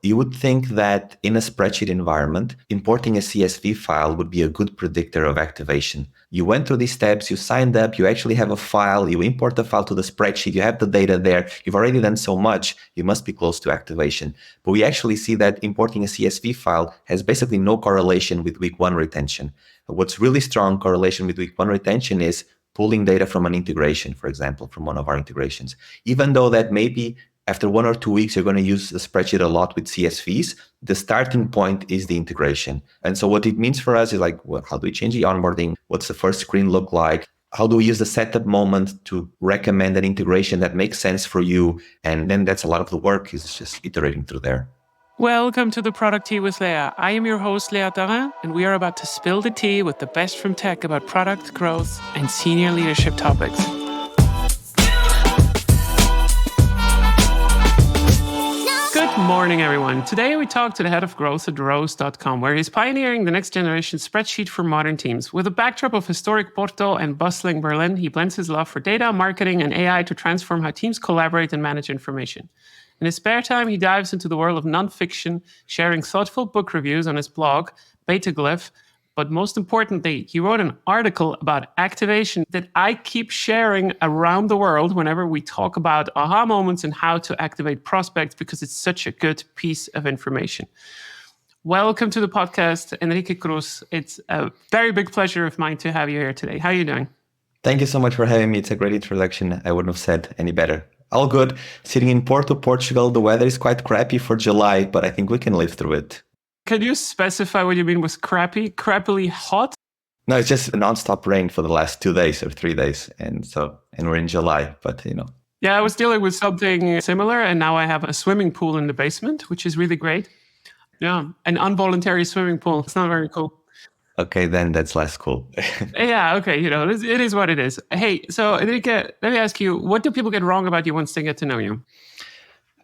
You would think that in a spreadsheet environment, importing a CSV file would be a good predictor of activation. You went through these steps, you signed up, you actually have a file, you import the file to the spreadsheet, you have the data there, you've already done so much, you must be close to activation. But we actually see that importing a CSV file has basically no correlation with week one retention. What's really strong correlation with week one retention is pulling data from an integration, for example, from one of our integrations. Even though that maybe after 1 or 2 weeks, you're going to use the spreadsheet a lot with CSVs. The starting point is the integration. And so what it means for us is like, well, how do we change the onboarding? What's the first screen look like? How do we use the setup moment to recommend an integration that makes sense for you? And then that's a lot of the work is just iterating through there. Welcome to the Product Tea with Leah. I am your host, Leah Darrin, and we are about to spill the tea with the best from tech about product growth and senior leadership topics. Good morning, everyone. Today we talk to the head of growth at Rose.com, where he's pioneering the next generation spreadsheet for modern teams. With a backdrop of historic Porto and bustling Berlin, he blends his love for data, marketing, and AI to transform how teams collaborate and manage information. In his spare time, he dives into the world of nonfiction, sharing thoughtful book reviews on his blog, Betaglyph. But most importantly, he wrote an article about activation that I keep sharing around the world whenever we talk about aha moments and how to activate prospects, because it's such a good piece of information. Welcome to the podcast, Henrique Cruz. It's a very big pleasure of mine to have you here today. How are you doing? Thank you so much for having me. It's a great introduction. I wouldn't have said any better. All good. Sitting in Porto, Portugal. The weather is quite crappy for July, but I think we can live through it. Can you specify what you mean with crappy? Crappily hot? No, it's just nonstop rain for the last 2 days or 3 days. And we're in July, but Yeah, I was dealing with something similar, and now I have a swimming pool in the basement, which is really great. Yeah, an involuntary swimming pool. It's not very cool. Okay, then that's less cool. Yeah, okay, it is what it is. Hey, so Henrique, let me ask you, what do people get wrong about you once they get to know you?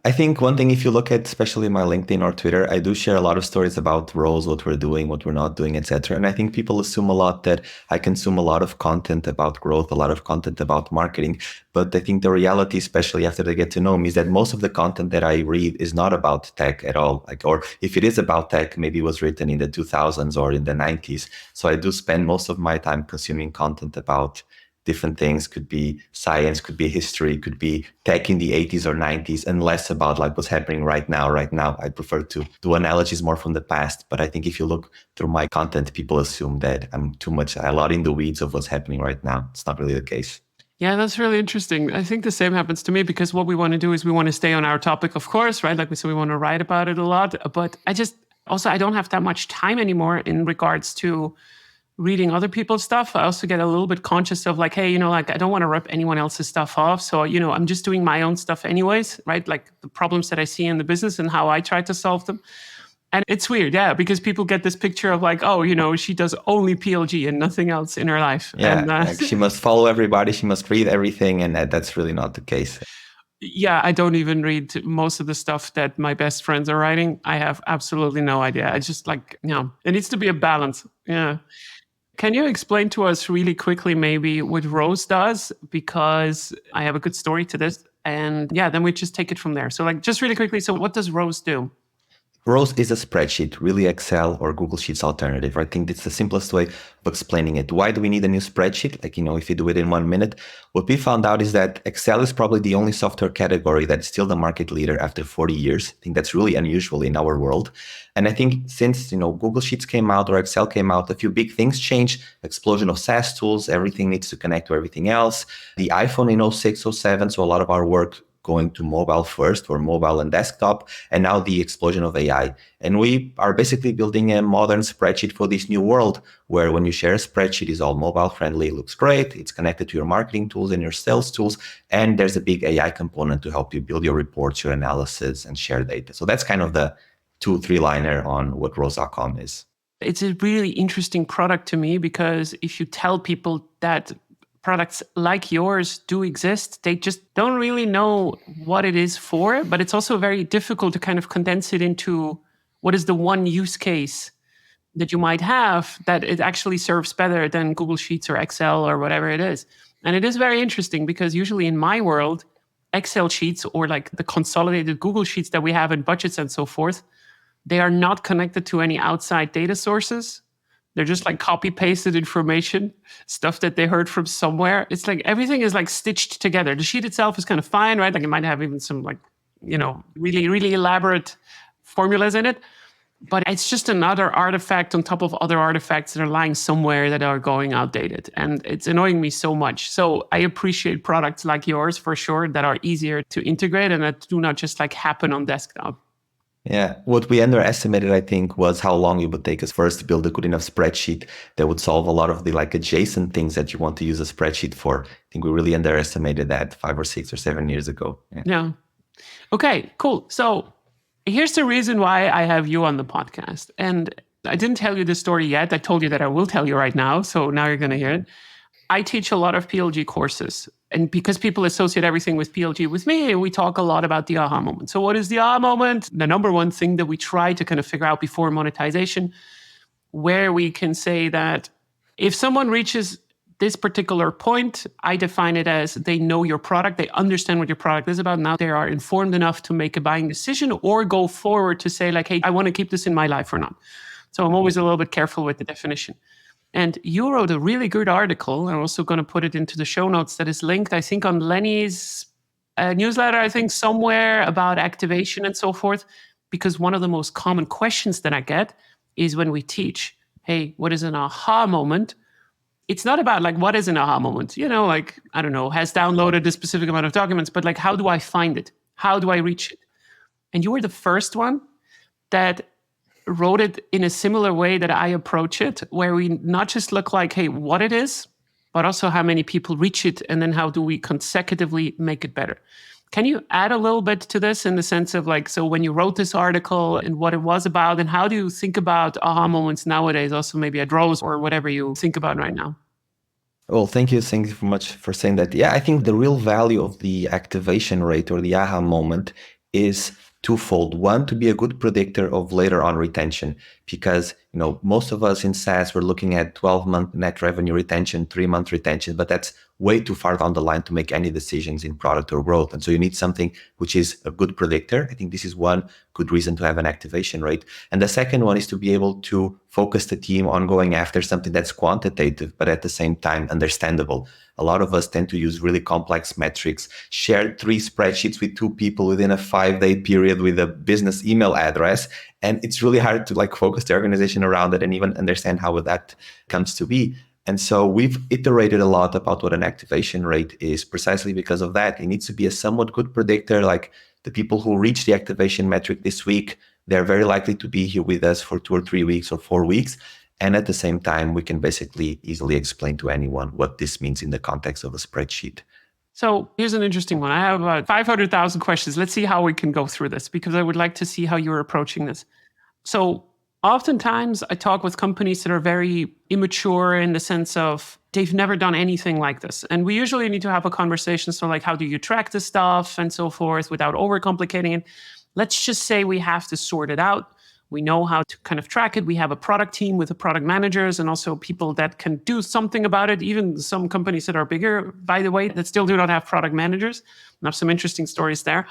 I think one thing, if you look at especially my LinkedIn or Twitter, I do share a lot of stories about roles, what we're doing, what we're not doing, etc. And I think people assume a lot that I consume a lot of content about growth, a lot of content about marketing. But I think the reality, especially after they get to know me, is that most of the content that I read is not about tech at all. Or if it is about tech, maybe it was written in the 2000s or in the 90s. So I do spend most of my time consuming content about different things. Could be science, could be history, could be tech in the 80s or 90s, and less about like what's happening right now. I prefer to do analogies more from the past. But I think if you look through my content, people assume that I'm a lot in the weeds of what's happening right now. It's not really the case. Yeah, that's really interesting. I think the same happens to me, because what we want to do is we want to stay on our topic, of course, right? Like we said, we want to write about it a lot. But I don't have that much time anymore in regards to reading other people's stuff. I also get a little bit conscious of like, hey, I don't want to rip anyone else's stuff off. So, I'm just doing my own stuff anyways, right? Like the problems that I see in the business and how I try to solve them. And it's weird, yeah, because people get this picture of like, oh, she does only PLG and nothing else in her life. Yeah, and, like she must follow everybody, she must read everything, and that's really not the case. Yeah, I don't even read most of the stuff that my best friends are writing. I have absolutely no idea. I just like, it needs to be a balance. Yeah. Can you explain to us really quickly maybe what Rose does? Because I have a good story to this. And yeah, then we just take it from there. So like just really quickly, so what does Rose do? Rose is a spreadsheet, really Excel or Google Sheets alternative. I think it's the simplest way of explaining it. Why do we need a new spreadsheet? Like, if you do it in 1 minute, what we found out is that Excel is probably the only software category that's still the market leader after 40 years. I think that's really unusual in our world. And I think since, Google Sheets came out or Excel came out, a few big things changed. Explosion of SaaS tools, everything needs to connect to everything else. The iPhone in 06, 07, so a lot of our work going to mobile first, or mobile and desktop, and now the explosion of AI. And we are basically building a modern spreadsheet for this new world, where when you share a spreadsheet, it's all mobile friendly, it looks great, it's connected to your marketing tools and your sales tools, and there's a big AI component to help you build your reports, your analysis, and share data. So that's kind of the 2-3 liner on what Rose.com is. It's a really interesting product to me, because if you tell people that products like yours do exist, they just don't really know what it is for. But it's also very difficult to kind of condense it into what is the one use case that you might have that it actually serves better than Google Sheets or Excel or whatever it is. And it is very interesting, because usually in my world, Excel sheets or like the consolidated Google Sheets that we have in budgets and so forth, they are not connected to any outside data sources. They're just like copy pasted information, stuff that they heard from somewhere. It's like everything is like stitched together. The sheet itself is kind of fine, right? Like it might have even some like, really, really elaborate formulas in it. But it's just another artifact on top of other artifacts that are lying somewhere that are going outdated. And it's annoying me so much. So I appreciate products like yours for sure that are easier to integrate and that do not just like happen on desktop. Yeah, what we underestimated, I think, was how long it would take us first to build a good enough spreadsheet that would solve a lot of the like adjacent things that you want to use a spreadsheet for. I think we really underestimated that 5 or 6 or 7 years ago. Yeah. Okay, cool. So here's the reason why I have you on the podcast. And I didn't tell you this story yet. I told you that I will tell you right now. So now you're going to hear it. I teach a lot of PLG courses. And because people associate everything with PLG with me, we talk a lot about the aha moment. So what is the aha moment? The number one thing that we try to kind of figure out before monetization, where we can say that if someone reaches this particular point, I define it as they know your product, they understand what your product is about. Now they are informed enough to make a buying decision or go forward to say like, hey, I want to keep this in my life or not. So I'm always a little bit careful with the definition. And you wrote a really good article. I'm also going to put it into the show notes that is linked, I think, on Lenny's newsletter, I think somewhere about activation and so forth. Because one of the most common questions that I get is when we teach, hey, what is an aha moment? It's not about like, what is an aha moment? Like, I don't know, has downloaded a specific amount of documents, but like, how do I find it? How do I reach it? And you were the first one that wrote it in a similar way that I approach it, where we not just look like, hey, what it is, but also how many people reach it, and then how do we consecutively make it better. Can you add a little bit to this in the sense of like, so when you wrote this article and what it was about, and how do you think about aha moments nowadays, also maybe at Rose or whatever you think about right now? Well, thank you. Thank you very much for saying that. Yeah, I think the real value of the activation rate or the aha moment is twofold. One, to be a good predictor of later on retention, because most of us in SaaS we're looking at 12-month net revenue retention, 3-month retention, but that's way too far down the line to make any decisions in product or growth. And so you need something which is a good predictor. I think this is one good reason to have an activation rate. And the second one is to be able to focus the team on going after something that's quantitative, but at the same time understandable. A lot of us tend to use really complex metrics, share 3 spreadsheets with 2 people within a 5-day period with a business email address. And it's really hard to like focus the organization around it and even understand how that comes to be. And so we've iterated a lot about what an activation rate is precisely because of that. It needs to be a somewhat good predictor. Like the people who reach the activation metric this week, they're very likely to be here with us for 2 or 3 weeks or 4 weeks. And at the same time, we can basically easily explain to anyone what this means in the context of a spreadsheet. So here's an interesting one. I have about 500,000 questions. Let's see how we can go through this, because I would like to see how you're approaching this. So oftentimes I talk with companies that are very immature in the sense of they've never done anything like this. And we usually need to have a conversation. So like, how do you track the stuff and so forth without overcomplicating it? Let's just say we have to sort it out. We know how to kind of track it. We have a product team with the product managers and also people that can do something about it. Even some companies that are bigger, by the way, that still do not have product managers. And have some interesting stories there.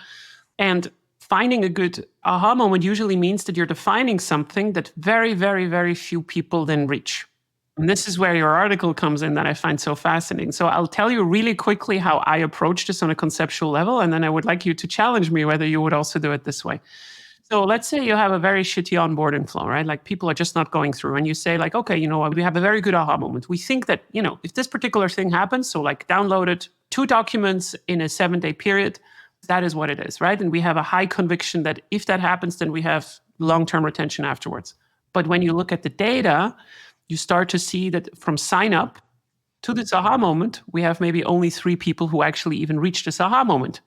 And finding a good aha moment usually means that you're defining something that very, very, very few people then reach. And this is where your article comes in that I find so fascinating. So I'll tell you really quickly how I approach this on a conceptual level. And then I would like you to challenge me whether you would also do it this way. So let's say you have a very shitty onboarding flow, right? Like people are just not going through, and you say like, okay, we have a very good aha moment. We think that, if this particular thing happens, so like downloaded 2 documents in a 7-day period, that is what it is, right? And we have a high conviction that if that happens, then we have long-term retention afterwards. But when you look at the data, you start to see that from sign up to this aha moment, we have maybe only 3 people who actually even reach this aha moment.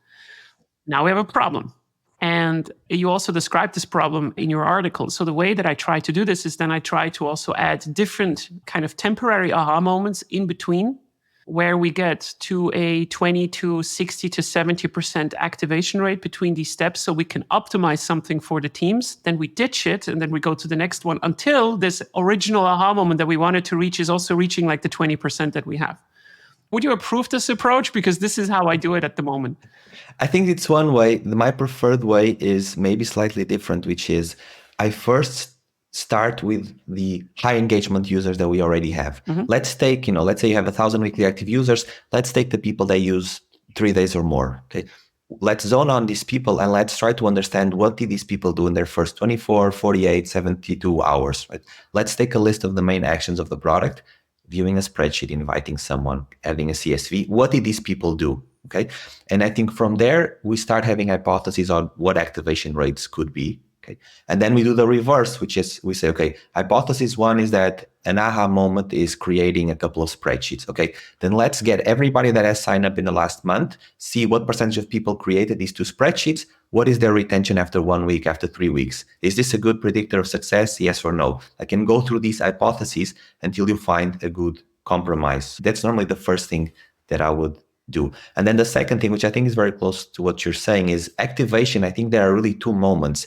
Now we have a problem. And you also described this problem in your article. So the way that I try to do this is then I try to also add different kind of temporary aha moments in between, where we get to a 20 to 60 to 70% activation rate between these steps, so we can optimize something for the teams. Then we ditch it, and then we go to the next one until this original aha moment that we wanted to reach is also reaching like the 20% that we have. Would you approve this approach? Because this is how I do it at the moment. I think it's one way. My preferred way is maybe slightly different, which is I first start with the high engagement users that we already have. Let's take, let's say you have 1,000 weekly active users. Let's take the people that use 3 days or more. Okay. Let's zone on these people and let's try to understand what did these people do in their first 24, 48, 72 hours. Right? Let's take a list of the main actions of the product, viewing a spreadsheet, inviting someone, adding a CSV. What did these people do? Okay. And I think from there, we start having hypotheses on what activation rates could be. Okay. And then we do the reverse, which is we say, okay, hypothesis one is that an aha moment is creating a couple of spreadsheets. Okay. Then let's get everybody that has signed up in the last month, see what percentage of people created these 2 spreadsheets. What is their retention after 1 week, after 3 weeks? Is this a good predictor of success? Yes or no? I can go through these hypotheses until you find a good compromise. That's normally the first thing that I would do. And then the second thing, which I think is very close to what you're saying, is activation. I think there are really 2 moments.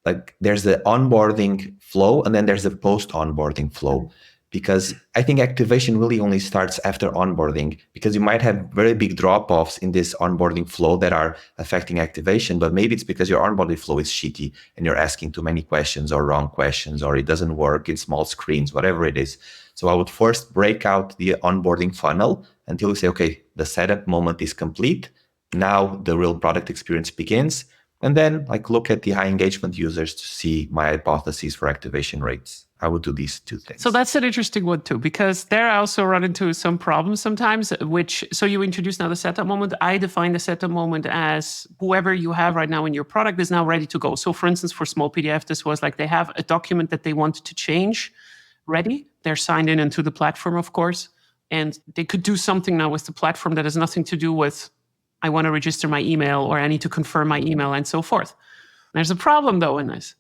Like there's the onboarding flow and then there's the post-onboarding flow. Because I think activation really only starts after onboarding, because you might have very big drop-offs in this onboarding flow that are affecting activation, but maybe it's because your onboarding flow is shitty and you're asking too many questions or wrong questions, or it doesn't work in small screens, whatever it is. So I would first break out the onboarding funnel until we say, okay, the setup moment is complete. Now the real product experience begins. And then look at the high engagement users to see my hypotheses for activation rates. I would do these 2 things. So that's an interesting one too, because there I also run into some problems sometimes, so you introduce now the setup moment. I define the setup moment as whoever you have right now in your product is now ready to go. So for instance, for Small PDF, this was like they have a document that they want to change ready. They're signed in into the platform, of course, and they could do something now with the platform that has nothing to do with I want to register my email or I need to confirm my email and so forth. There's a problem though in this.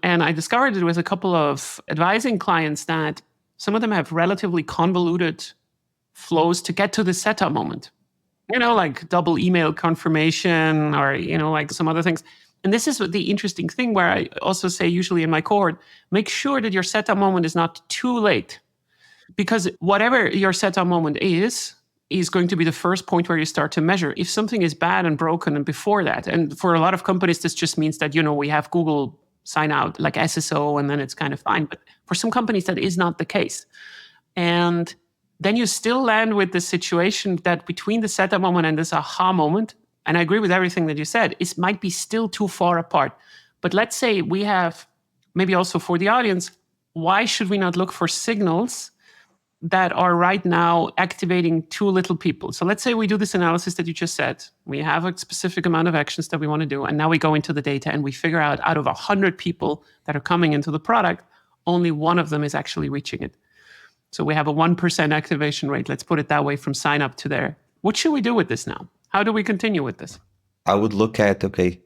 And I discovered it with a couple of advising clients that some of them have relatively convoluted flows to get to the setup moment. Like double email confirmation or, like some other things. And this is the interesting thing where I also say usually in my cohort, make sure that your setup moment is not too late. Because whatever your setup moment is going to be the first point where you start to measure if something is bad and broken and before that. And for a lot of companies, this just means that, we have Google sign out like SSO and then it's kind of fine. But for some companies, that is not the case. And then you still land with the situation that between the setup moment and this aha moment, and I agree with everything that you said, it might be still too far apart. But let's say we have, maybe also for the audience, why should we not look for signals that are right now activating too little people? So let's say we do this analysis that you just said. We have a specific amount of actions that we want to do. And now we go into the data and we figure out of 100 people that are coming into the product, only one of them is actually reaching it. So we have a 1% activation rate. Let's put it that way from sign up to there. What should we do with this now? How do we continue with this? I would look at, okay,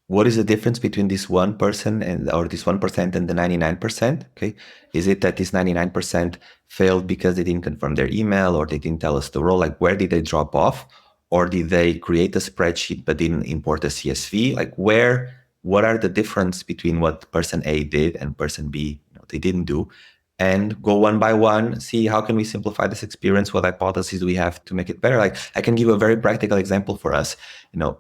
what is the difference between this 1% or this 1% and the 99%? Okay, is it that this 99% failed because they didn't confirm their email or they didn't tell us the role? Like, where did they drop off? Or did they create a spreadsheet but didn't import a CSV? Like, what are the difference between what person A did and person B they didn't do? And go one by one, see how can we simplify this experience, what hypotheses we have to make it better. Like, I can give a very practical example for us.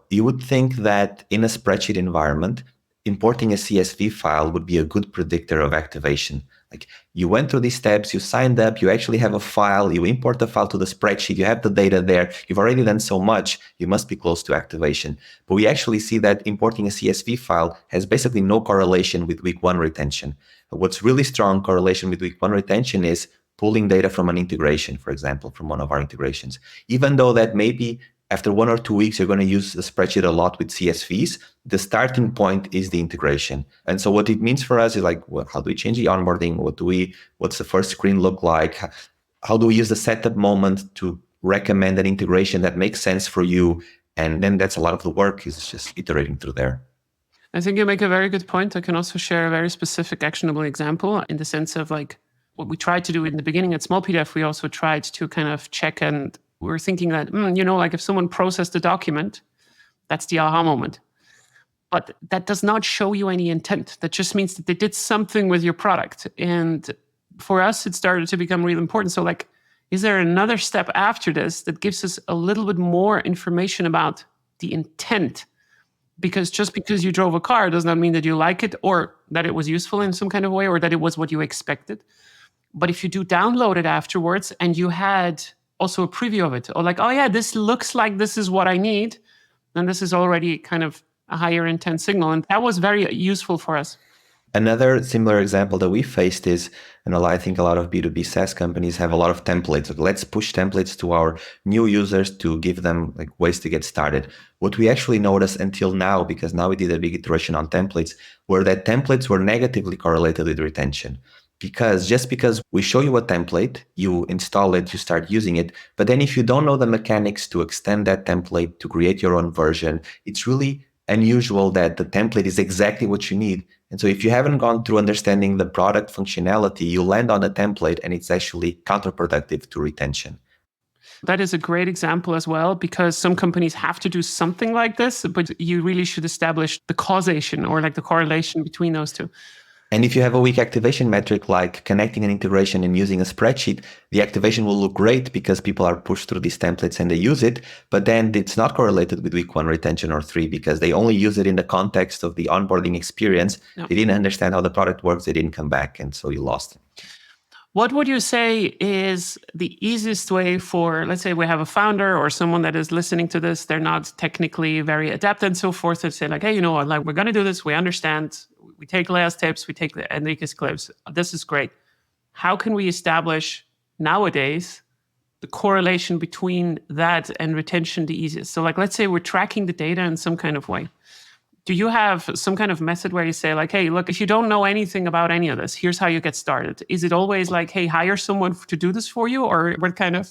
You would think that in a spreadsheet environment, importing a CSV file would be a good predictor of activation. Like, you went through these steps, you signed up, you actually have a file, you import the file to the spreadsheet, you have the data there, you've already done so much, you must be close to activation. But we actually see that importing a CSV file has basically no correlation with week 1 retention. What's really strong correlation with week 1 retention is pulling data from an integration, for example, from one of our integrations. Even though that maybe after 1 or 2 weeks, you're going to use the spreadsheet a lot with CSVs, the starting point is the integration. And so what it means for us is like, well, how do we change the onboarding? What's the first screen look like? How do we use the setup moment to recommend an integration that makes sense for you? And then that's a lot of the work, is just iterating through there. I think you make a very good point. I can also share a very specific actionable example in the sense of like what we tried to do in the beginning at Small PDF. We also tried to kind of check, and we're thinking that, like if someone processed a document, that's the aha moment. But that does not show you any intent. That just means that they did something with your product. And for us, it started to become really important. So like, Is there another step after this that gives us a little bit more information about the intent? Because just because you drove a car does not mean that you like it or that it was useful in some kind of way or that it was what you expected. But if you do download it afterwards and you had also a preview of it, or like, oh yeah, this looks like this is what I need, then this is already kind of a higher intent signal. And that was very useful for us. Another similar example that we faced is, I think a lot of B2B SaaS companies have a lot of templates. Like, let's push templates to our new users to give them like ways to get started. What we actually noticed until now, because now we did a big iteration on templates, were that templates were negatively correlated with retention. Because just because we show you a template, you install it, you start using it. But then if you don't know the mechanics to extend that template, to create your own version, it's really unusual that the template is exactly what you need. And so if you haven't gone through understanding the product functionality, you land on a template and it's actually counterproductive to retention. That is a great example as well, because some companies have to do something like this, but you really should establish the causation or like the correlation between those two. And if you have a weak activation metric like connecting an integration and using a spreadsheet, the activation will look great because people are pushed through these templates and they use it, but then it's not correlated with week 1 retention or 3 because they only use it in the context of the onboarding experience. No. They didn't understand how the product works, they didn't come back, and so you lost. What would you say is the easiest way for, let's say we have a founder or someone that is listening to this, they're not technically very adept and so forth, to say like, hey, you know what, like we're going to do this, we understand, we take Leah's tips, we take Henrique's clips, this is great. How can we establish nowadays the correlation between that and retention the easiest? So like, let's say we're tracking the data in some kind of way. Do you have some kind of method where you say like, hey, look, if you don't know anything about any of this, here's how you get started? Is it always like, hey, hire someone to do this for you, or what kind of?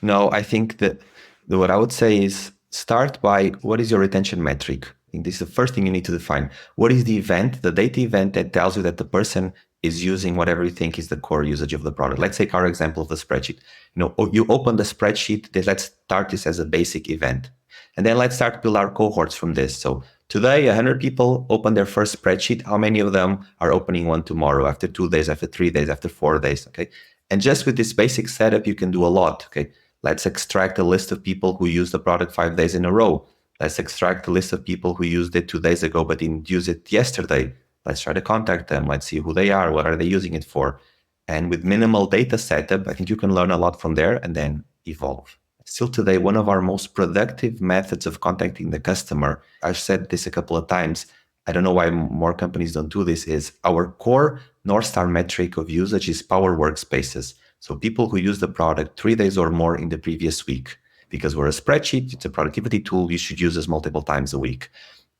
No, I think that what I would say is start by what is your retention metric? I think this is the first thing you need to define. What is the event, the data event that tells you that the person is using whatever you think is the core usage of the product? Let's take our example of the spreadsheet. You open the spreadsheet, let's start this as a basic event. And then let's start to build our cohorts from this. So today, 100 people open their first spreadsheet. How many of them are opening one tomorrow, after 2 days, after 3 days, after 4 days? Okay. And just with this basic setup, you can do a lot. Okay. Let's extract a list of people who use the product 5 days in a row. Let's extract a list of people who used it 2 days ago but didn't use it yesterday. Let's try to contact them. Let's see who they are. What are they using it for? And with minimal data setup, I think you can learn a lot from there and then evolve. Still today, one of our most productive methods of contacting the customer, I've said this a couple of times, I don't know why more companies don't do this, is our core North Star metric of usage is Power Workspaces. So people who use the product 3 days or more in the previous week. Because we're a spreadsheet, it's a productivity tool, you should use this multiple times a week.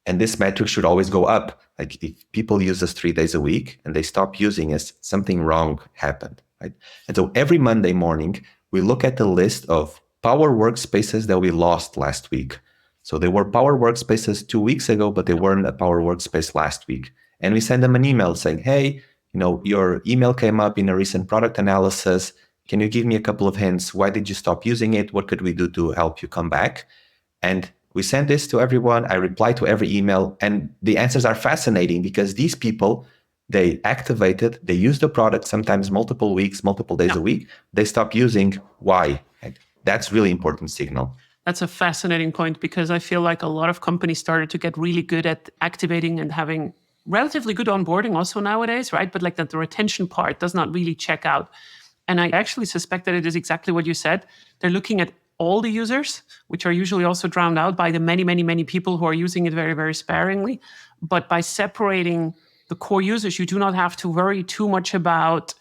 And this metric should always go up. Like if people use us 3 days a week and they stop using us, something wrong happened, right? And so every Monday morning, we look at the list of Power Workspaces that we lost last week. So they were Power Workspaces 2 weeks ago, but they weren't a Power Workspace last week. And we send them an email saying, hey, your email came up in a recent product analysis. Can you give me a couple of hints? Why did you stop using it? What could we do to help you come back? And we send this to everyone. I reply to every email. And the answers are fascinating because these people, they activated, they use the product sometimes multiple weeks, multiple days a week. They stop using. Why? That's really important signal. That's a fascinating point because I feel like a lot of companies started to get really good at activating and having relatively good onboarding also nowadays, right? But like that the retention part does not really check out. And I actually suspect that it is exactly what you said. They're looking at all the users, which are usually also drowned out by the many, many, many people who are using it very, very sparingly. But by separating the core users, you do not have to worry too much about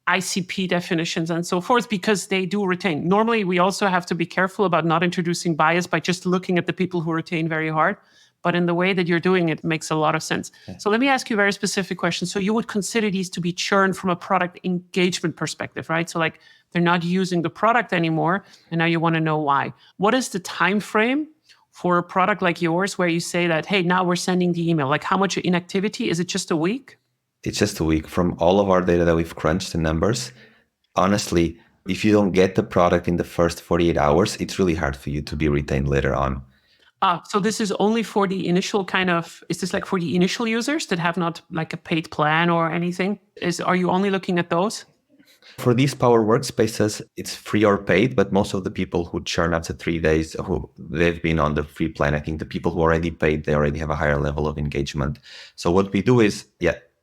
ICP definitions and so forth, because they do retain. Normally, we also have to be careful about not introducing bias by just looking at the people who retain very hard. But in the way that you're doing it makes a lot of sense. Yeah. So let me ask you a very specific question. So you would consider these to be churn from a product engagement perspective, right? So like they're not using the product anymore, and now you want to know why. What is the time frame for a product like yours where you say that, hey, now we're sending the email? Like how much inactivity? Is it just a week? It's just a week. From all of our data that we've crunched, the numbers, honestly, if you don't get the product in the first 48 hours, it's really hard for you to be retained later on. So this is only for the initial is this like for the initial users that have not like a paid plan or anything? Are you only looking at those? For these Power Workspaces, it's free or paid, but most of the people who churn after 3 days, who they've been on the free plan, I think the people who already paid, they already have a higher level of engagement. So what we do is,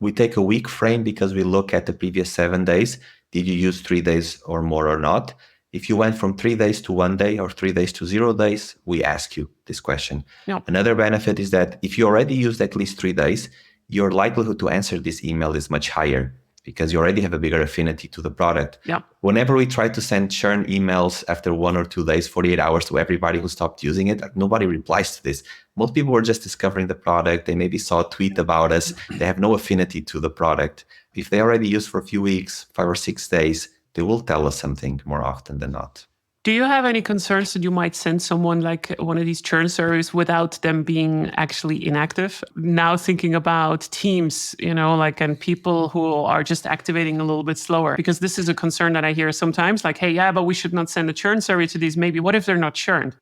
we take a week frame because we look at the previous 7 days. Did you use 3 days or more or not? If you went from 3 days to 1 day or 3 days to 0 days, we ask you this question. Yep. Another benefit is that if you already used at least 3 days, your likelihood to answer this email is much higher, because you already have a bigger affinity to the product. Yeah. Whenever we try to send churn emails after 1 or 2 days, 48 hours to everybody who stopped using it, nobody replies to this. Most people were just discovering the product. They maybe saw a tweet about us. They have no affinity to the product. If they already use for a few weeks, 5 or 6 days, they will tell us something more often than not. Do you have any concerns that you might send someone like one of these churn surveys without them being actually inactive? Now thinking about teams, and people who are just activating a little bit slower, because this is a concern that I hear sometimes, like, hey, but we should not send a churn survey to these. Maybe what if they're not churned?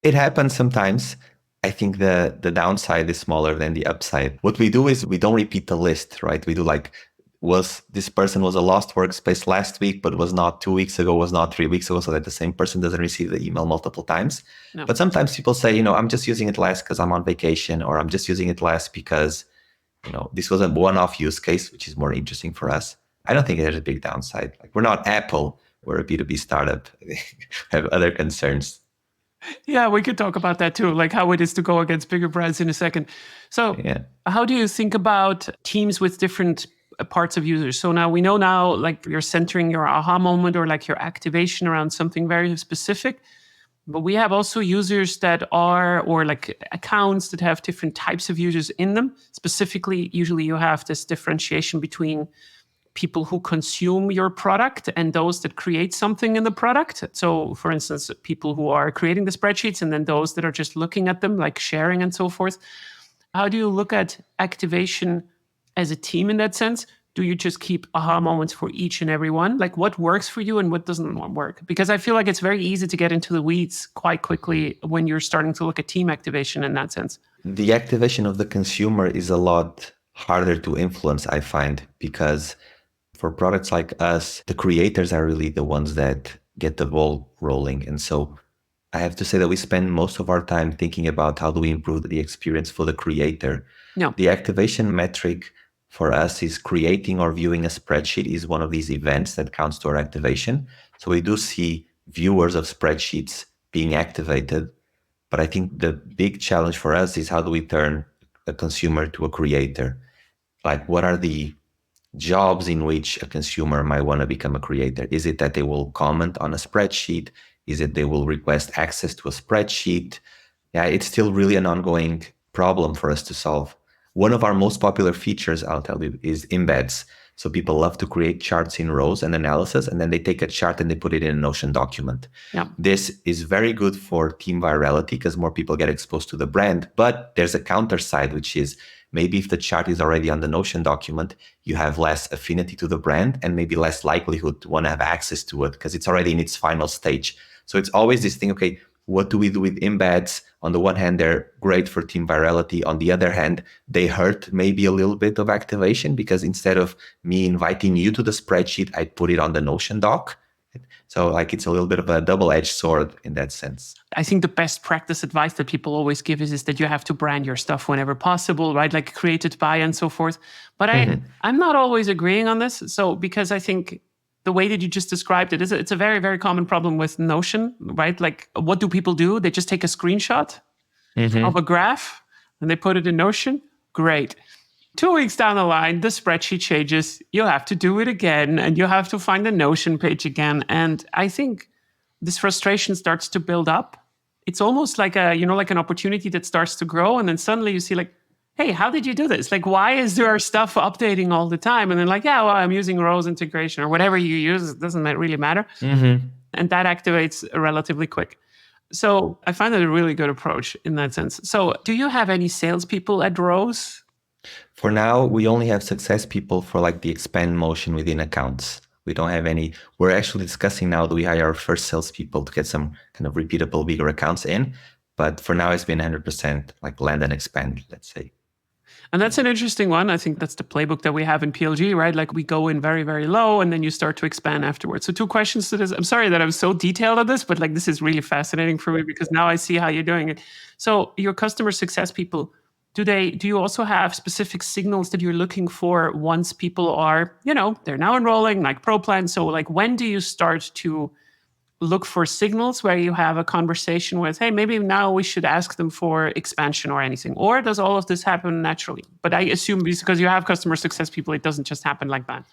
It happens sometimes. I think the downside is smaller than the upside. What we do is we don't repeat the list, right? We do this person was a lost workspace last week, but was not 2 weeks ago, was not 3 weeks ago, so that the same person doesn't receive the email multiple times. No. But sometimes people say, I'm just using it less because I'm on vacation, or I'm just using it less because, this was a one-off use case, which is more interesting for us. I don't think there's a big downside. Like, we're not Apple, we're a B2B startup. We have other concerns. Yeah, we could talk about that too, like how it is to go against bigger brands in a second. So How do you think about teams with different parts of users? So now we know like you're centering your aha moment or like your activation around something very specific, but we have also users that are, or like accounts that have different types of users in them. Specifically, usually you have this differentiation between people who consume your product and those that create something in the product. So for instance, people who are creating the spreadsheets, and then those that are just looking at them, like sharing and so forth. How do you look at activation as a team in that sense? Do you just keep aha moments for each and every one? Like, what works for you and what doesn't work? Because I feel like it's very easy to get into the weeds quite quickly when you're starting to look at team activation in that sense. The activation of the consumer is a lot harder to influence, I find, because for products like us, the creators are really the ones that get the ball rolling. And so I have to say that we spend most of our time thinking about how do we improve the experience for the creator. Yeah. The activation metric for us is creating or viewing a spreadsheet is one of these events that counts to our activation. So we do see viewers of spreadsheets being activated. But I think the big challenge for us is how do we turn a consumer to a creator? Like, what are the jobs in which a consumer might want to become a creator? Is it that they will comment on a spreadsheet? Is it they will request access to a spreadsheet? Yeah, it's still really an ongoing problem for us to solve. One of our most popular features, I'll tell you, is embeds. So people love to create charts in rows and analysis, and then they take a chart and they put it in a Notion document. Yeah. This is very good for team virality because more people get exposed to the brand. But there's a counter side, which is maybe if the chart is already on the Notion document, you have less affinity to the brand and maybe less likelihood to want to have access to it because it's already in its final stage. So it's always this thing, okay, what do we do with embeds? On the one hand, they're great for team virality. On the other hand, they hurt maybe a little bit of activation because instead of me inviting you to the spreadsheet, I put it on the Notion doc. So like it's a little bit of a double-edged sword in that sense. I think the best practice advice that people always give is that you have to brand your stuff whenever possible, right? Like created by and so forth. But I'm not always agreeing on this. So because I think the way that you just described it, it's a very, very common problem with Notion, right? Like, what do people do? They just take a screenshot of a graph and they put it in Notion. Great. 2 weeks down the line, the spreadsheet changes. You have to do it again and you have to find the Notion page again. And I think this frustration starts to build up. It's almost like like an opportunity that starts to grow. And then suddenly you see like, hey, how did you do this? Like, why is there stuff updating all the time? And then like, yeah, well, I'm using rows integration or whatever you use. It doesn't really matter. And that activates relatively quick. So I find that a really good approach in that sense. So do you have any salespeople at Rows? For now, we only have success people for like the expand motion within accounts. We don't have any. We're actually discussing now, do we hire our first salespeople to get some kind of repeatable, bigger accounts in? But for now, it's been 100% like land and expand, let's say. And that's an interesting one. I think that's the playbook that we have in PLG, right? Like we go in very, very low and then you start to expand afterwards. So 2 questions to this. I'm sorry that I'm so detailed on this, but like this is really fascinating for me because now I see how you're doing it. So your customer success people, do you also have specific signals that you're looking for once people are, they're now enrolling like pro plan? So like when do you start to look for signals where you have a conversation with, hey, maybe now we should ask them for expansion or anything? Or does all of this happen naturally? But I assume because you have customer success people, it doesn't just happen like that.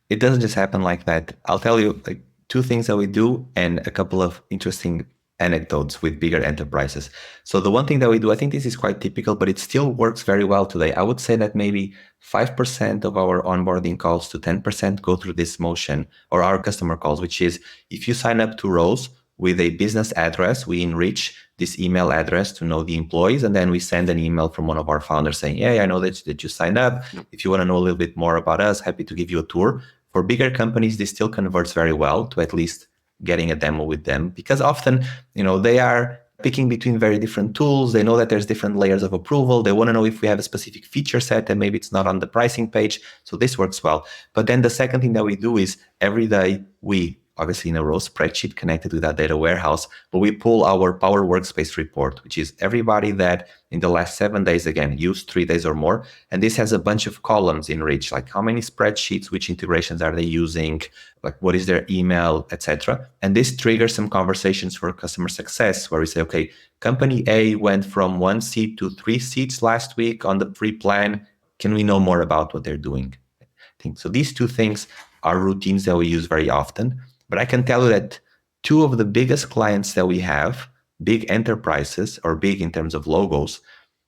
It doesn't just happen like that. I'll tell you like 2 things that we do and a couple of interesting anecdotes with bigger enterprises. So the one thing that we do, I think this is quite typical, but it still works very well today. I would say that maybe 5% of our onboarding calls to 10% go through this motion, or our customer calls, which is if you sign up to Rose with a business address, we enrich this email address to know the employees, and then we send an email from one of our founders saying, hey, I know that you signed up. If you want to know a little bit more about us, happy to give you a tour. For bigger companies, this still converts very well to at least getting a demo with them, because often, they are picking between very different tools. They know that there's different layers of approval. They want to know if we have a specific feature set and maybe it's not on the pricing page. So this works well. But then the second thing that we do is every day we, obviously in a row spreadsheet connected with that data warehouse, but we pull our Power Workspace report, which is everybody that in the last 7 days, again, used 3 days or more. And this has a bunch of columns in Reach, like how many spreadsheets, which integrations are they using, like what is their email, etc. And this triggers some conversations for customer success where we say, okay, company A went from 1 seat to 3 seats last week on the free plan. Can we know more about what they're doing? I think so. These 2 things are routines that we use very often. But I can tell you that 2 of the biggest clients that we have, big enterprises or big in terms of logos,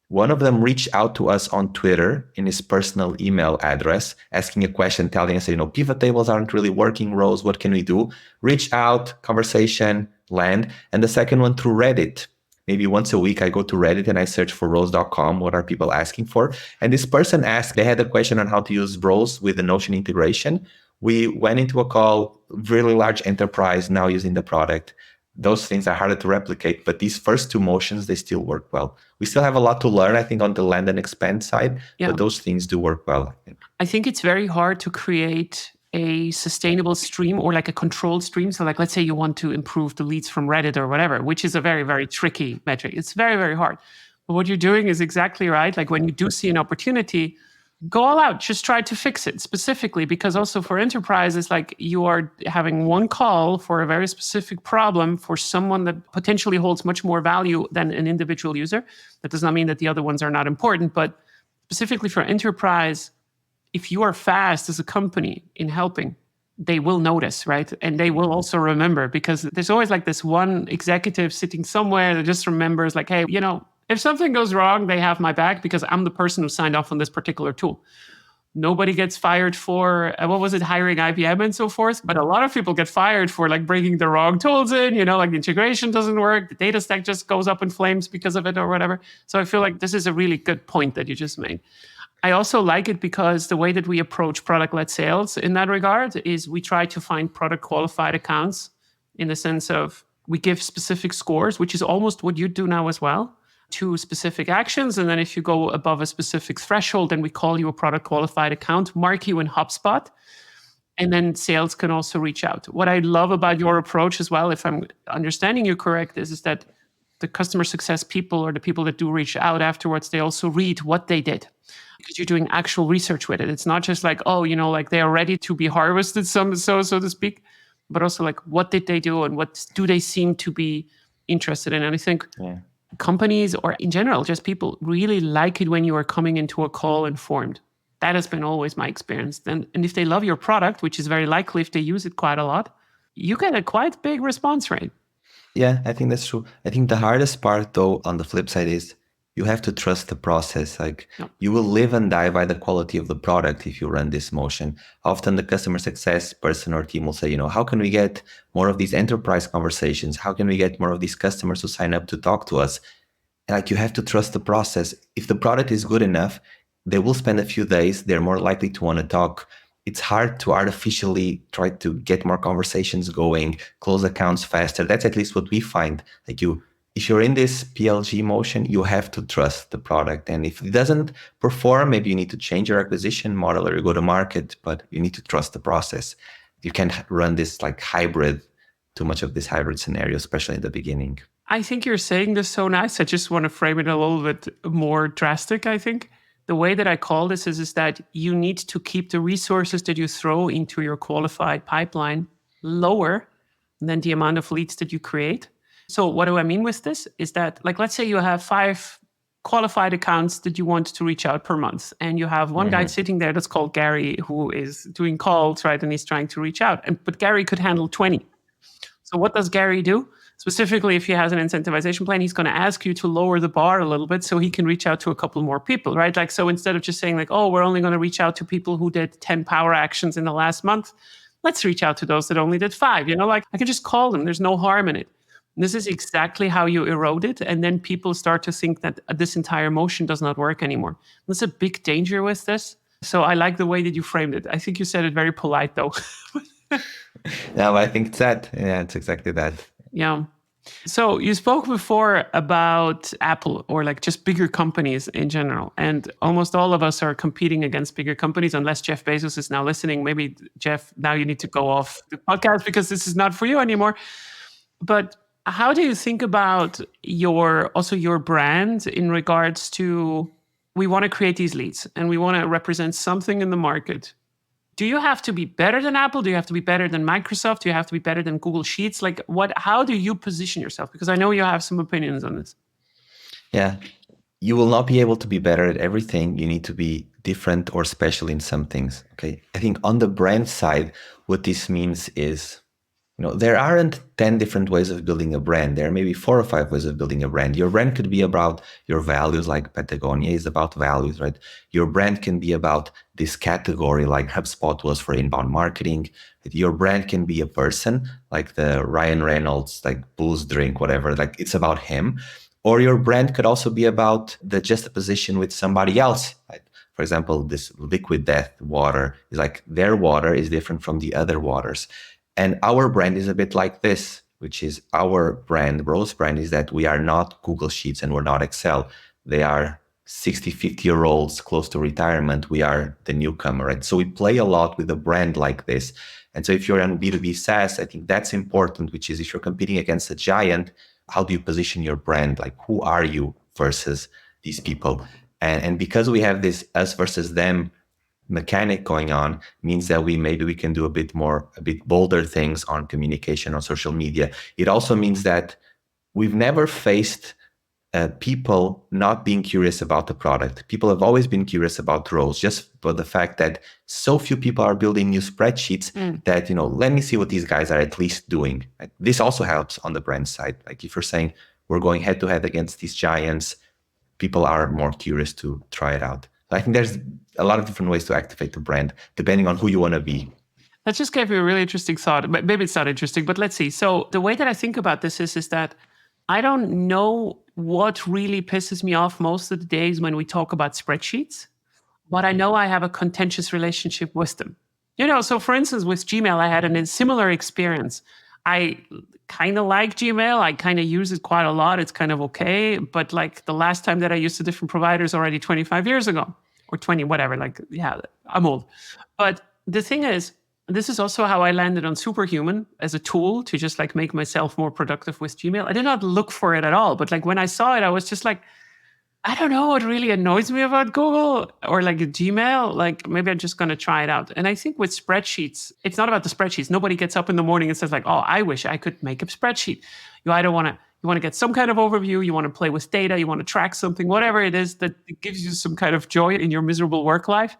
one of them reached out to us on Twitter in his personal email address, asking a question, telling us, pivot tables aren't really working, Rose, what can we do? Reach out, conversation, land. And the second one through Reddit. Maybe once a week, I go to Reddit and I search for rose.com. What are people asking for? And this person asked, they had a question on how to use Rose with the Notion integration. We went into a call, really large enterprise now using the product. Those things are harder to replicate, but these first 2 motions, they still work well. We still have a lot to learn, I think, on the land and expand side, but those things do work well. I think it's very hard to create a sustainable stream or like a controlled stream. So like, let's say you want to improve the leads from Reddit or whatever, which is a very, very tricky metric. It's very, very hard. But what you're doing is exactly right. Like when you do see an opportunity, go all out, just try to fix it specifically, because also for enterprises, like you are having one call for a very specific problem for someone that potentially holds much more value than an individual user. That does not mean that the other ones are not important, but specifically for enterprise, if you are fast as a company in helping, they will notice, right? And they will also remember, because there's always like this one executive sitting somewhere that just remembers like, hey, if something goes wrong, they have my back because I'm the person who signed off on this particular tool. Nobody gets fired for, hiring IBM and so forth. But a lot of people get fired for like bringing the wrong tools in, like the integration doesn't work. The data stack just goes up in flames because of it or whatever. So I feel like this is a really good point that you just made. I also like it because the way that we approach product-led sales in that regard is we try to find product qualified accounts in the sense of we give specific scores, which is almost what you do now as well, to specific actions. And then if you go above a specific threshold, then we call you a product qualified account, mark you in HubSpot, and then sales can also reach out. What I love about your approach as well, if I'm understanding you correct, is that the customer success people or the people that do reach out afterwards, they also read what they did because you're doing actual research with it. It's not just like, like they are ready to be harvested, so to speak, but also like what did they do and what do they seem to be interested in? And I think companies or in general, just people really like it when you are coming into a call informed. That has been always my experience. And if they love your product, which is very likely if they use it quite a lot, you get a quite big response rate. Yeah, I think that's true. I think the hardest part, though, on the flip side is you have to trust the process. Like you will live and die by the quality of the product if you run this motion. Often the customer success person or team will say, how can we get more of these enterprise conversations? How can we get more of these customers to sign up to talk to us? And like you have to trust the process. If the product is good enough, they will spend a few days. They're more likely to want to talk. It's hard to artificially try to get more conversations going, close accounts faster. That's at least what we find. Like you if you're in this PLG motion, you have to trust the product. And if it doesn't perform, maybe you need to change your acquisition model or you go to market, but you need to trust the process. You can't run this like hybrid, too much of this hybrid scenario, especially in the beginning. I think you're saying this so nice. I just want to frame it a little bit more drastic, I think. The way that I call this is that you need to keep the resources that you throw into your qualified pipeline lower than the amount of leads that you create. So what do I mean with this? Is that, like, let's say you have 5 qualified accounts that you want to reach out per month. And you have one guy sitting there that's called Gary, who is doing calls, right? And he's trying to reach out. But Gary could handle 20. So what does Gary do? Specifically, if he has an incentivization plan, he's going to ask you to lower the bar a little bit so he can reach out to a couple more people, right? Like, so instead of just saying like, oh, we're only going to reach out to people who did 10 power actions in the last month, let's reach out to those that only did 5. Like I can just call them. There's no harm in it. And this is exactly how you erode it. And then people start to think that this entire motion does not work anymore. There's a big danger with this. So I like the way that you framed it. I think you said it very polite though. No, I think it's that. Yeah, it's exactly that. Yeah. So you spoke before about Apple or like just bigger companies in general. And almost all of us are competing against bigger companies, unless Jeff Bezos is now listening. Maybe, Jeff, now you need to go off the podcast because this is not for you anymore. But how do you think about your brand in regards to, we want to create these leads and we want to represent something in the market? Do you have to be better than Apple? Do you have to be better than Microsoft? Do you have to be better than Google Sheets? Like how do you position yourself? Because I know you have some opinions on this. Yeah. You will not be able to be better at everything. You need to be different or special in some things. Okay. I think on the brand side, what this means is, there aren't 10 different ways of building a brand. There are maybe 4 or 5 ways of building a brand. Your brand could be about your values, like Patagonia is about values, right? Your brand can be about this category, like HubSpot was for inbound marketing. Your brand can be a person, like the Ryan Reynolds, like booze drink, whatever, like it's about him. Or your brand could also be about the juxtaposition with somebody else. Right? For example, this liquid death water is like their water is different from the other waters. And our brand is a bit like this, which is our brand, Bro's brand, is that we are not Google Sheets and we're not Excel. They are 60, 50-year-olds close to retirement. We are the newcomer, right? So we play a lot with a brand like this. And so if you're on B2B SaaS, I think that's important, which is if you're competing against a giant, how do you position your brand? Like, who are you versus these people? And because we have this us versus them mechanic going on, means that we can do a bit bolder things on communication on social media. It also means that we've never faced people not being curious about the product. People have always been curious about roles, just for the fact that so few people are building new spreadsheets that, let me see what these guys are at least doing. Right? This also helps on the brand side. Like if you're saying we're going head to head against these giants, people are more curious to try it out. I think there's a lot of different ways to activate the brand, depending on who you want to be. That just gave me a really interesting thought. Maybe it's not interesting, but let's see. So the way that I think about this is that I don't know what really pisses me off most of the days when we talk about spreadsheets, but I know I have a contentious relationship with them. So for instance, with Gmail, I had a similar experience. I kind of like Gmail. I kind of use it quite a lot. It's kind of okay. But like the last time that I used a different provider is already 25 years ago. Or 20, whatever, like, yeah, I'm old. But the thing is, this is also how I landed on Superhuman as a tool to just like make myself more productive with Gmail. I did not look for it at all. But like when I saw it, I was just like, I don't know what really annoys me about Google or like Gmail. Like maybe I'm just going to try it out. And I think with spreadsheets, it's not about the spreadsheets. Nobody gets up in the morning and says like, oh, I wish I could make a spreadsheet. You either want to get some kind of overview, you want to play with data, you want to track something, whatever it is that gives you some kind of joy in your miserable work life.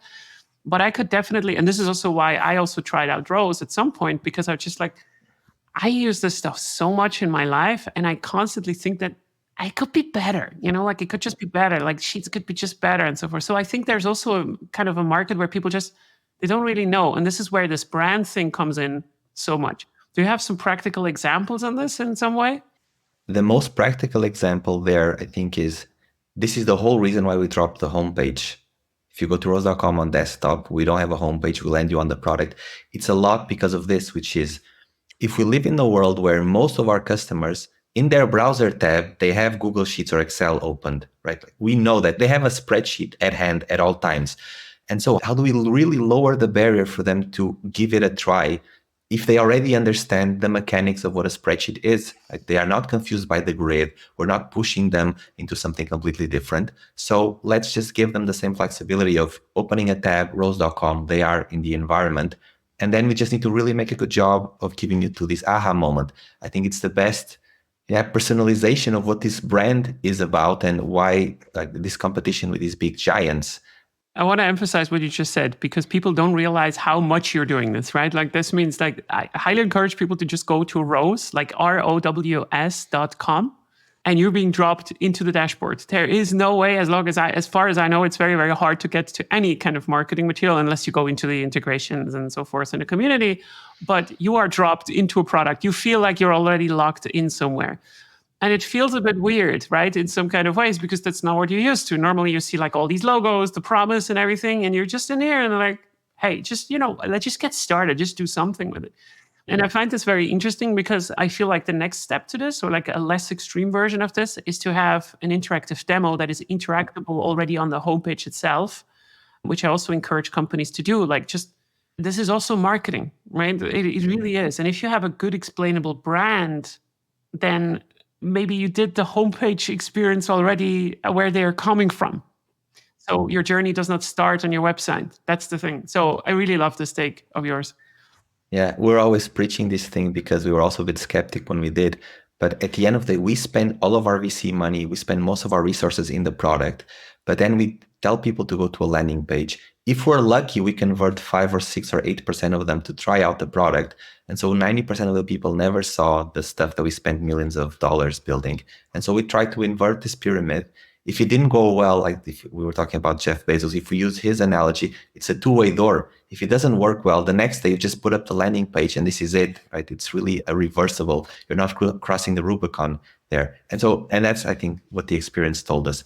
But I could definitely, and this is also why I also tried out Rows at some point, because I was just like, I use this stuff so much in my life and I constantly think that I could be better, like it could just be better, like Sheets could be just better and so forth. So I think there's also a kind of a market where people they don't really know. And this is where this brand thing comes in so much. Do you have some practical examples on this in some way? The most practical example there, I think, is this is the whole reason why we dropped the homepage. If you go to rose.com on desktop, we don't have a homepage. We land you on the product. It's a lot because of this, which is if we live in a world where most of our customers in their browser tab, they have Google Sheets or Excel opened, right? We know that they have a spreadsheet at hand at all times. And so how do we really lower the barrier for them to give it a try if they already understand the mechanics of what a spreadsheet is? Like, they are not confused by the grid. We're not pushing them into something completely different. So let's just give them the same flexibility of opening a tab, rows.com. They are in the environment. And then we just need to really make a good job of giving you to this aha moment. I think it's the best personalization of what this brand is about and why this competition with these big giants. I want to emphasize what you just said, because people don't realize how much you're doing this, right? Like, this means, like, I highly encourage people to just go to rows, like rows.com, and you're being dropped into the dashboard. There is no way, as far as I know, it's very, very hard to get to any kind of marketing material unless you go into the integrations and so forth in the community. But you are dropped into a product. You feel like you're already locked in somewhere. And it feels a bit weird, right, in some kind of ways, because that's not what you're used to. Normally you see like all these logos, the promise and everything, and you're just in here and like, hey, just, let's just get started, just do something with it. And I find this very interesting because I feel like the next step to this, or like a less extreme version of this, is to have an interactive demo that is interactable already on the homepage itself, which I also encourage companies to do. Like, just, this is also marketing, right? It really is. And if you have a good explainable brand, then maybe you did the homepage experience already where they're coming from. So your journey does not start on your website. That's the thing. So I really love this take of yours. Yeah, we're always preaching this thing because we were also a bit skeptic when we did. But at the end of the day, we spend all of our VC money, we spend most of our resources in the product, but then we tell people to go to a landing page. If we're lucky, we convert 5 or 6 or 8% of them to try out the product. And so 90% of the people never saw the stuff that we spent millions of dollars building. And so we try to invert this pyramid. If it didn't go well, like if we were talking about Jeff Bezos, if we use his analogy, it's a two-way door. If it doesn't work well, the next day you just put up the landing page and this is it, right? It's really a reversible. You're not crossing the Rubicon there. And that's, I think, what the experience told us.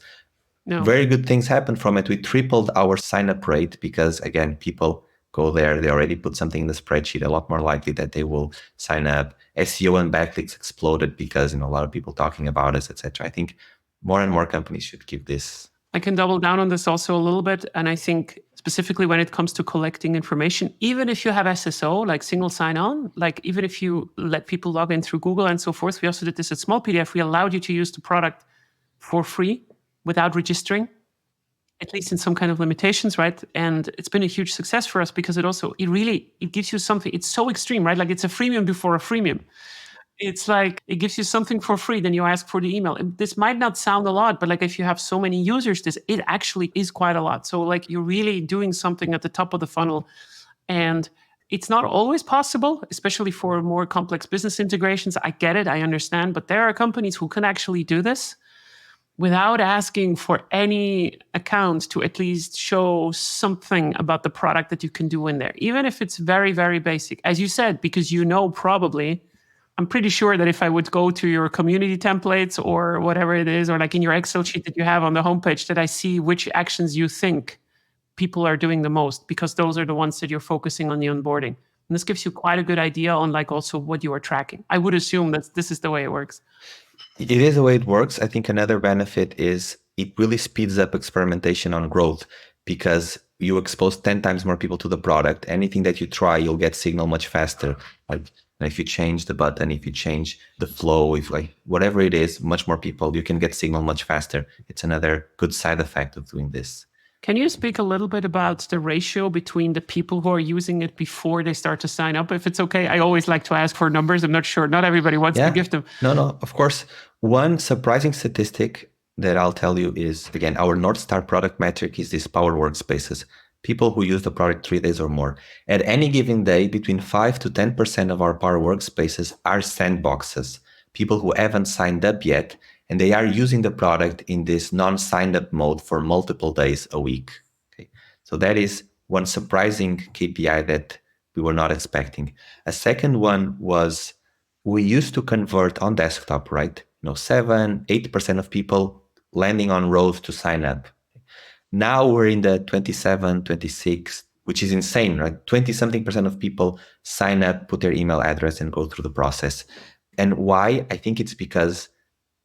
No. Very good things happened from it. We tripled our sign-up rate because, again, people go there. They already put something in the spreadsheet, a lot more likely that they will sign up. SEO and backlinks exploded because a lot of people talking about us, etc. I think more and more companies should give this. I can double down on this also a little bit. And I think specifically when it comes to collecting information, even if you have SSO, like single sign-on, like even if you let people log in through Google and so forth, we also did this at Small PDF. We allowed you to use the product for free without registering, at least in some kind of limitations, right? And it's been a huge success for us because it gives you something. It's so extreme, right? Like, it's a freemium before a freemium. It's like, it gives you something for free, then you ask for the email. And this might not sound a lot, but like, if you have so many users, it actually is quite a lot. So like, you're really doing something at the top of the funnel. And it's not always possible, especially for more complex business integrations. I get it, I understand, but there are companies who can actually do this without asking for any account to at least show something about the product that you can do in there, even if it's very, very basic. As you said, because probably, I'm pretty sure that if I would go to your community templates or whatever it is, or like in your Excel sheet that you have on the homepage, that I see which actions you think people are doing the most, because those are the ones that you're focusing on the onboarding. And this gives you quite a good idea on like also what you are tracking. I would assume that this is the way it works. It is the way it works. I think another benefit is it really speeds up experimentation on growth because you expose 10 times more people to the product. Anything that you try, you'll get signal much faster. Like if you change the button, if you change the flow, if like whatever it is, much more people, you can get signal much faster. It's another good side effect of doing this. Can you speak a little bit about the ratio between the people who are using it before they start to sign up? If it's okay, I always like to ask for numbers. I'm not sure. Not everybody wants to give them. No, of course. One surprising statistic that I'll tell you is, again, our North Star product metric is these power workspaces. People who use the product 3 days or more. At any given day, between 5 to 10% of our power workspaces are sandboxes. People who haven't signed up yet, and they are using the product in this non-signed up mode for multiple days a week. Okay. So that is one surprising KPI that we were not expecting. A second one was we used to convert on desktop, right? 7, 8% of people landing on rows to sign up. Now we're in the 27, 26, which is insane, right? 20-something% of people sign up, put their email address and go through the process. And why? I think it's because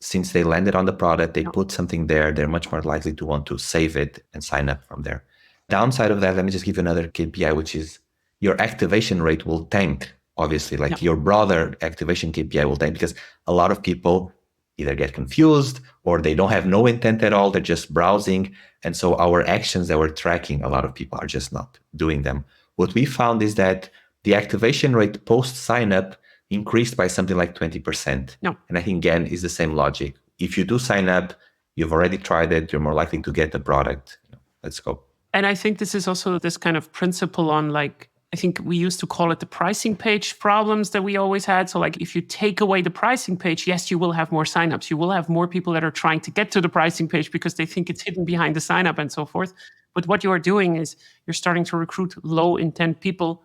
since they landed on the product, they put something there, they're much more likely to want to save it and sign up from there. Downside of that, let me just give you another KPI, which is your activation rate will tank. Obviously, like your broader activation KPI will tank because a lot of people either get confused or they don't have no intent at all. They're just browsing. And so our actions that we're tracking, a lot of people are just not doing them. What we found is that the activation rate post sign up increased by something like 20%. No. And I think, again, is the same logic. If you do sign up, you've already tried it, you're more likely to get the product. Let's go. And I think this is also this kind of principle on like, I think we used to call it the pricing page problems that we always had. So like if you take away the pricing page, yes, you will have more signups. You will have more people that are trying to get to the pricing page because they think it's hidden behind the sign up and so forth. But what you are doing is you're starting to recruit low intent people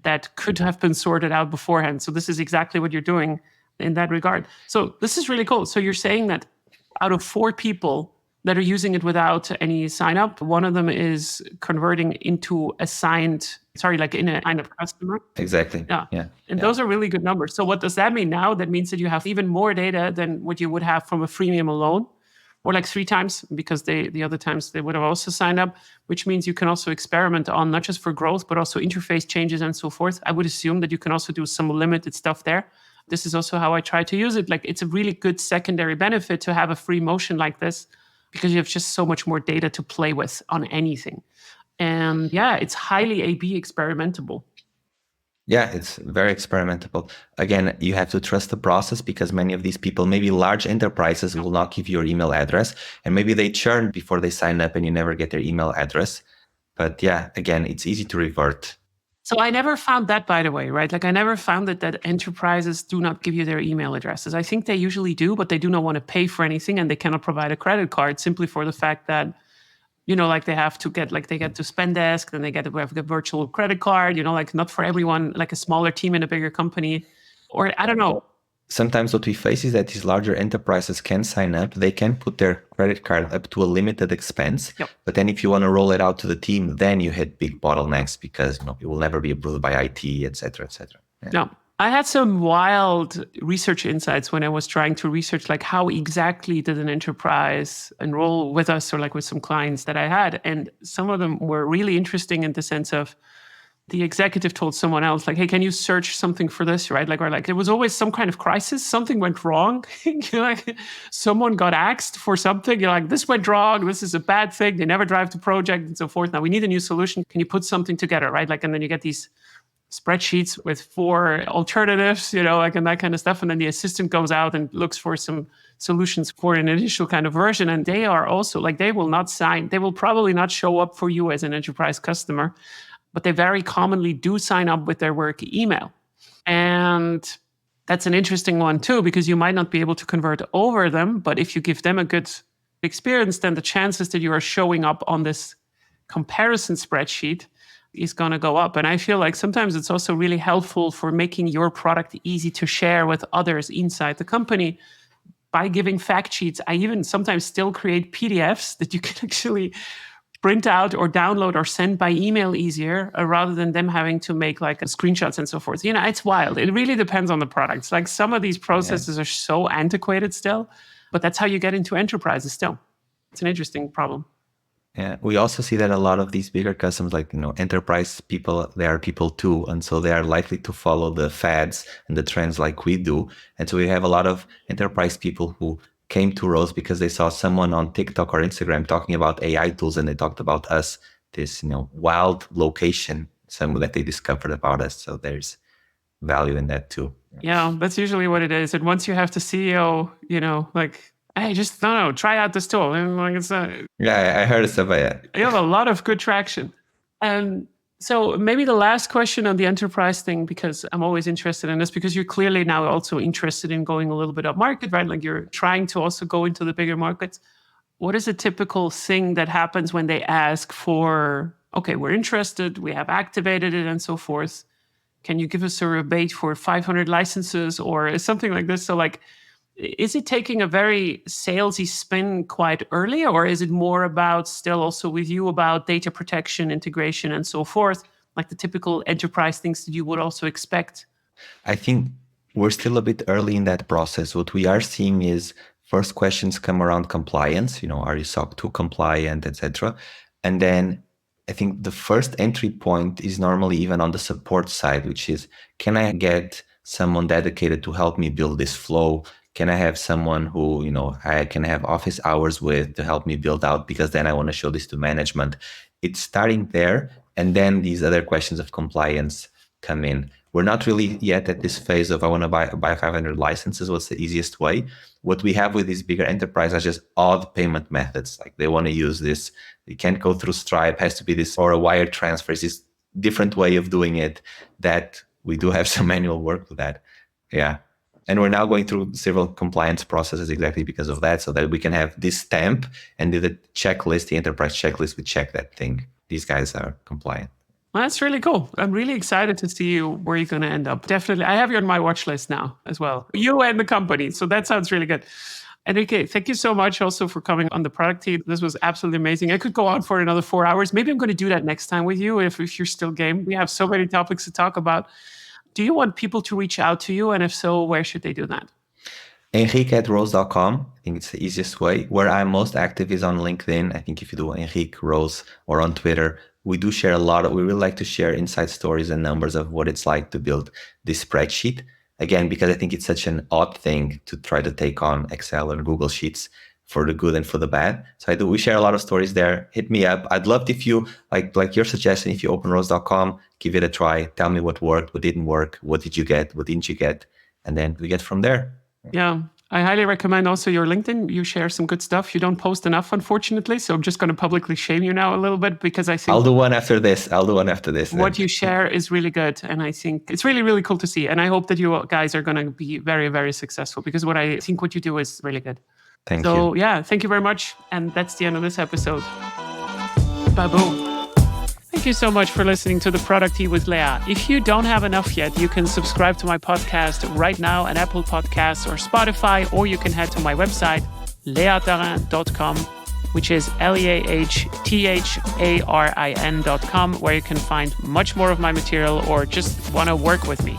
that could have been sorted out beforehand. So this is exactly what you're doing in that regard. So this is really cool. So you're saying that out of 4 people that are using it without any sign up, one of them is converting into a in a sign up customer. Exactly. Yeah. And those are really good numbers. So what does that mean now? That means that you have even more data than what you would have from a freemium alone, or like 3 times, because the other times they would have also signed up, which means you can also experiment on not just for growth, but also interface changes and so forth. I would assume that you can also do some limited stuff there. This is also how I try to use it. Like it's a really good secondary benefit to have a free motion like this, because you have just so much more data to play with on anything. And yeah, it's highly A/B experimentable. Yeah, it's very experimentable. Again, you have to trust the process because many of these people, maybe large enterprises, will not give you your email address, and maybe they churn before they sign up and you never get their email address. But yeah, again, it's easy to revert. So I never found that, by the way, right? Like I never found that enterprises do not give you their email addresses. I think they usually do, but they do not want to pay for anything and they cannot provide a credit card simply for the fact that, like they have to get, like they get to Spendesk, then they get a virtual credit card, like not for everyone, like a smaller team in a bigger company, or I don't know. Sometimes what we face is that these larger enterprises can sign up. They can put their credit card up to a limited expense. Yep. But then if you want to roll it out to the team, then you hit big bottlenecks because it will never be approved by IT, et cetera, et cetera. Yeah. No. I had some wild research insights when I was trying to research like how exactly did an enterprise enroll with us or like with some clients that I had. And some of them were really interesting in the sense of the executive told someone else, like, hey, can you search something for this, right? Like, or like, there was always some kind of crisis. Something went wrong. Like, someone got axed for something. You're like, this went wrong. This is a bad thing. They never drive the project and so forth. Now we need a new solution. Can you put something together, right? Like, and then you get these spreadsheets with 4 alternatives, like, and that kind of stuff. And then the assistant goes out and looks for some solutions for an initial kind of version. And they are also like, they will probably not show up for you as an enterprise customer, but they very commonly do sign up with their work email. And that's an interesting one too, because you might not be able to convert over them, but if you give them a good experience, then the chances that you are showing up on this comparison spreadsheet is going to go up. And I feel like sometimes it's also really helpful for making your product easy to share with others inside the company by giving fact sheets. I even sometimes still create PDFs that you can actually print out or download or send by email easier rather than them having to make like screenshots and so forth. It's wild. It really depends on the products. Like some of these processes are so antiquated still, but that's how you get into enterprises still. It's an interesting problem. Yeah, we also see that a lot of these bigger customers, like, enterprise people, they are people too. And so they are likely to follow the fads and the trends like we do. And so we have a lot of enterprise people who came to Rose because they saw someone on TikTok or Instagram talking about AI tools, and they talked about us, this, wild location, some that they discovered about us. So there's value in that too. Yeah, that's usually what it is. And once you have the CEO, like, hey, just try out this tool. And like yeah, I heard stuff about it. You have a lot of good traction. And so maybe the last question on the enterprise thing, because I'm always interested in this, because you're clearly now also interested in going a little bit up market, right? Like you're trying to also go into the bigger markets. What is a typical thing that happens when they ask for, okay, we're interested, we have activated it and so forth. Can you give us a rebate for 500 licenses or something like this? So like, is it taking a very salesy spin quite early, or is it more about still also with you about data protection, integration, and so forth, like the typical enterprise things that you would also expect? I think We're still a bit early in that process. What we are seeing is first questions come around compliance, are you SOC 2 compliant, etc. And then I think the first entry point is normally even on the support side, which is, can I get someone dedicated to help me build this flow? Can I have someone who, I can have office hours with to help me build out, because then I want to show this to management. It's starting there. And then these other questions of compliance come in. We're not really yet at this phase of I want to buy 500 licenses. What's the easiest way? What we have with these bigger enterprises are just odd payment methods. Like they want to use this. They can't go through Stripe, has to be this, or a wire transfer. It's this different way of doing it that we do have some manual work with that. Yeah. And we're now going through several compliance processes exactly because of that, so that we can have this stamp and the checklist, the enterprise checklist, we check that thing. These guys are compliant. Well, that's really cool. I'm really excited to see where you're going to end up. Definitely. I have you on my watch list now as well. You and the company. So that sounds really good. Henrique, thank you so much also for coming on the product team. This was absolutely amazing. I could go on for another 4 hours. Maybe I'm going to do that next time with you if you're still game. We have so many topics to talk about. Do you want people to reach out to you? And if so, where should they do that? Henrique@rose.com. I think it's the easiest way. Where I'm most active is on LinkedIn. I think if you do Henrique Rose, or on Twitter, we do share we really like to share inside stories and numbers of what it's like to build this spreadsheet. Again, because I think it's such an odd thing to try to take on Excel and Google Sheets for the good and for the bad. So we share a lot of stories there. Hit me up. I'd love if you, like your suggestion, if you open rose.com, give it a try. Tell me what worked, what didn't work, what did you get, what didn't you get? And then we get from there. Yeah. I highly recommend also your LinkedIn. You share some good stuff. You don't post enough, unfortunately. So I'm just going to publicly shame you now a little bit, because I think I'll do one after this. What you share is really good. And I think it's really, really cool to see. And I hope that you guys are going to be very, very successful, because what you do is really good. Thank you. So yeah, thank you very much. And that's the end of this episode. Bye-boom. Thank you so much for listening to The Product Tea with Lea. If you don't have enough yet, you can subscribe to my podcast right now on Apple Podcasts or Spotify, or you can head to my website, leatarin.com, which is leahtharin.com, where you can find much more of my material or just want to work with me.